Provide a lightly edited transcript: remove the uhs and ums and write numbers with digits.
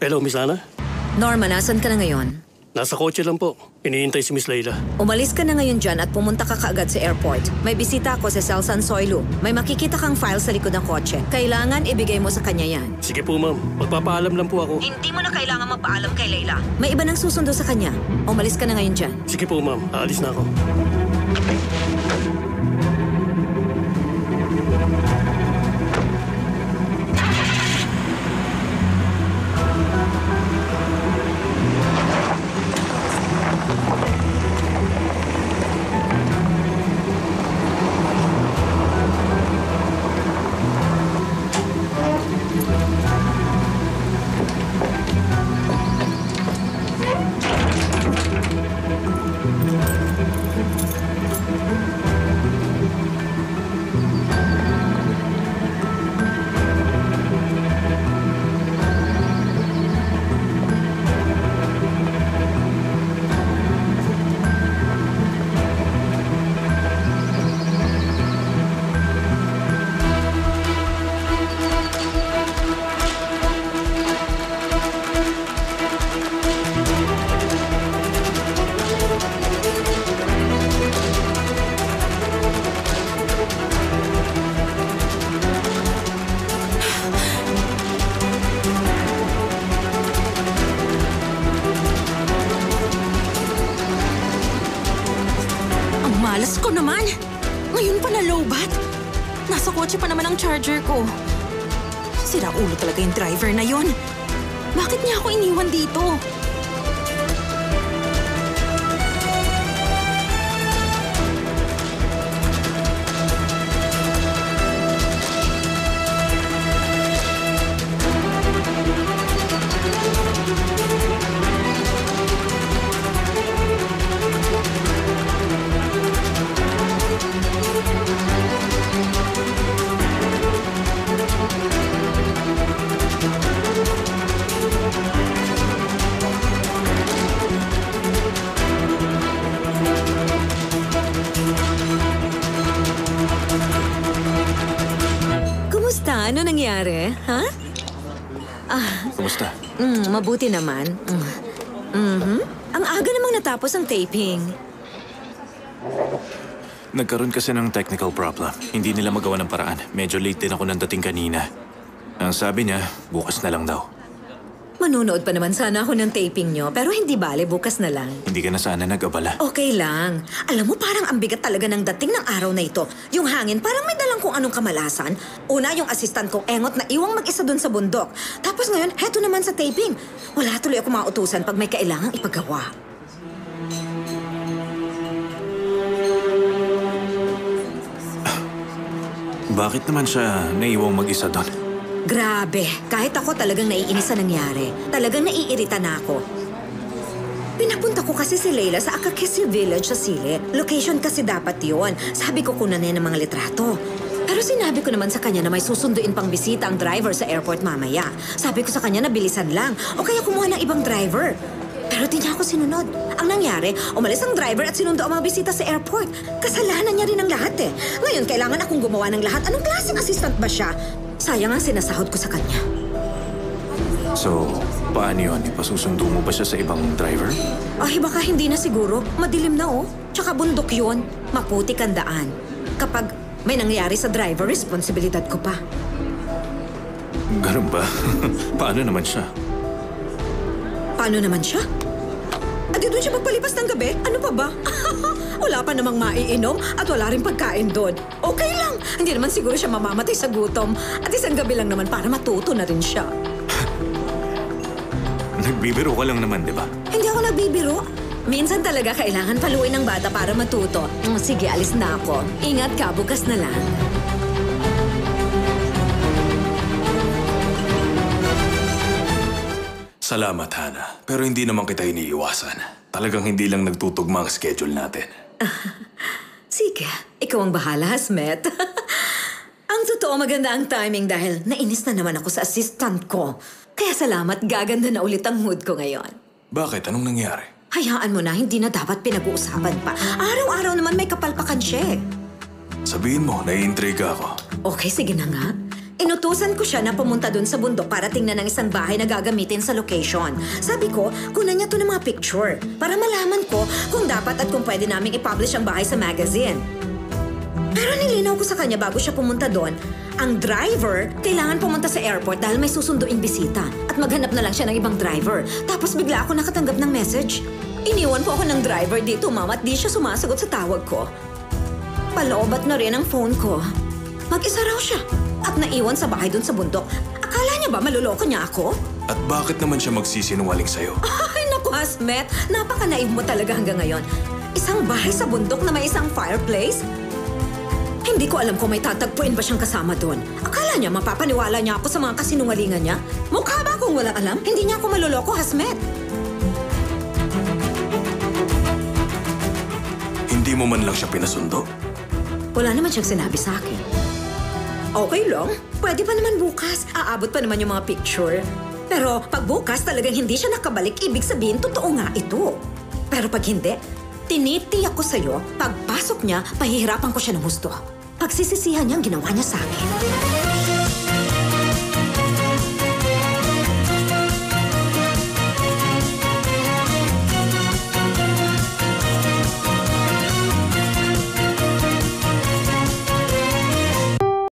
Hello, Miss Ana. Norma, nasan ka na ngayon? Nasa kotse lang po. Iniintay si Miss Layla. Umalis ka na ngayon dyan at pumunta ka kaagad sa airport. May bisita ako sa Celsan Soilu. May makikita kang file sa likod ng kotse. Kailangan ibigay mo sa kanya yan. Sige po, ma'am. Magpapaalam lang po ako. Hindi mo na kailangan magpaalam kay Layla. May iba nang susundo sa kanya. Umalis ka na ngayon dyan. Sige po, ma'am. Aalis na ako. Malas ko naman! Ngayon pa na lowbat? Nasa kotse pa naman ang charger ko. Sira ulo talaga yung driver na yon. Bakit niya ako iniwan dito? Ano nangyari? Ha? Kumusta? Mabuti naman. Ang aga namang natapos ang taping. Nagkaroon kasi ng technical problem. Hindi nila magawa ng paraan. Medyo late din ako nang dating kanina. Ang sabi niya, bukas na lang daw. Manunood pa naman sana ako ng taping nyo, pero hindi bale, bukas na lang. Hindi ka na sana nag-abala. Okay lang. Alam mo, parang ang bigat talaga ng dating ng araw na ito. Yung hangin, parang may dalang kung anong kamalasan. Una, yung assistant kong engot na iwang mag-isa dun sa bundok. Tapos ngayon, heto naman sa taping. Wala tuloy ako mautusan pag may kailangang ipagawa. Bakit naman siya naiwang mag-isa doon? Grabe, kahit ako talagang naiinis sa nangyari. Talagang naiirita na ako. Pinapunta ko kasi si Layla sa Akakisi Village sa Sile. Location kasi dapat yon. Sabi ko kunan niya ng mga litrato. Pero sinabi ko naman sa kanya na may susunduin pang bisita ang driver sa airport mamaya. Sabi ko sa kanya na bilisan lang o kaya kumuha ng ibang driver. Pero di niya ako sinunod. Ang nangyari, umalis ang driver at sinundo ang mga bisita sa airport. Kasalanan niya rin ang lahat eh. Ngayon, kailangan akong gumawa ng lahat. Anong klaseng assistant ba siya? Sayang ang sinasahod ko sa kanya. So, paano yun? Ipasusundo mo ba siya sa ibang driver? Ay, baka hindi na siguro. Madilim na oh. Tsaka bundok yun. Maputik ang daan. Kapag may nangyari sa driver, responsibilidad ko pa. Ganun ba? Paano naman siya? Paano naman siya? Adi doon siya magpalipas ng gabi? Ano pa ba? Wala pa namang maiinom at wala rin pagkain doon. Okay lang. Hindi naman siguro siya mamamatay sa gutom. At isang gabi lang naman para matuto na rin siya. Nagbibiro ka lang naman, di ba? Hindi ako nagbibiro. Minsan talaga kailangan paluin ng bata para matuto. Sige, alis na ako. Ingat ka, bukas na lang. Salamat, Hana. Pero hindi naman kita iniiwasan. Talagang hindi lang nagtutugma ang schedule natin. Sige, ikaw ang bahala, Hasmet. Ang totoo, maganda ang timing dahil nainis na naman ako sa assistant ko. Kaya salamat, gaganda na ulit ang mood ko ngayon. Bakit? Anong nangyari? Hayaan mo na, hindi na dapat pinag-uusapan pa. Araw-araw naman may kapalpakan siya eh. Sabihin mo, naiintriga ako. Okay, sige na nga. Inutusan ko siya na pumunta dun sa bundok para tingnan ng isang bahay na gagamitin sa location. Sabi ko, kunan niya to ng mga picture para malaman ko kung dapat at kung pwede naming i-publish ang bahay sa magazine. Pero nilinaw ko sa kanya bago siya pumunta doon, ang driver kailangan pumunta sa airport dahil may susunduing bisita at maghanap na lang siya ng ibang driver. Tapos bigla ako nakatanggap ng message. Iniwan po ako ng driver dito, ma'am, at di siya sumasagot sa tawag ko. Paloobat na rin ang phone ko. Mag-isa raw siya at naiwan sa bahay doon sa bundok. Akala niya ba maluloko niya ako? At bakit naman siya magsisinungaling sa'yo? Ay, naku, Hasmet. Napaka-naive mo talaga hanggang ngayon. Isang bahay sa bundok na may isang fireplace? Hindi ko alam kung may tatagpuin ba siyang kasama doon. Akala niya mapapaniwala niya ako sa mga kasinungalingan niya? Mukha ba akong walang alam? Hindi niya ako maluloko, Hasmet. Hindi mo man lang siya pinasundo? Wala naman siyang sinabi sa akin. Okay lang. Pwede pa naman bukas. Aabot pa naman yung mga picture. Pero pag bukas talagang hindi siya nakabalik, ibig sabihin totoo nga ito. Pero pag hindi, tinitiyak ko sa'yo, pagpasok niya, pahihirapan ko siya ng husto. Pagsisisihan niya ang ginawa niya sa akin.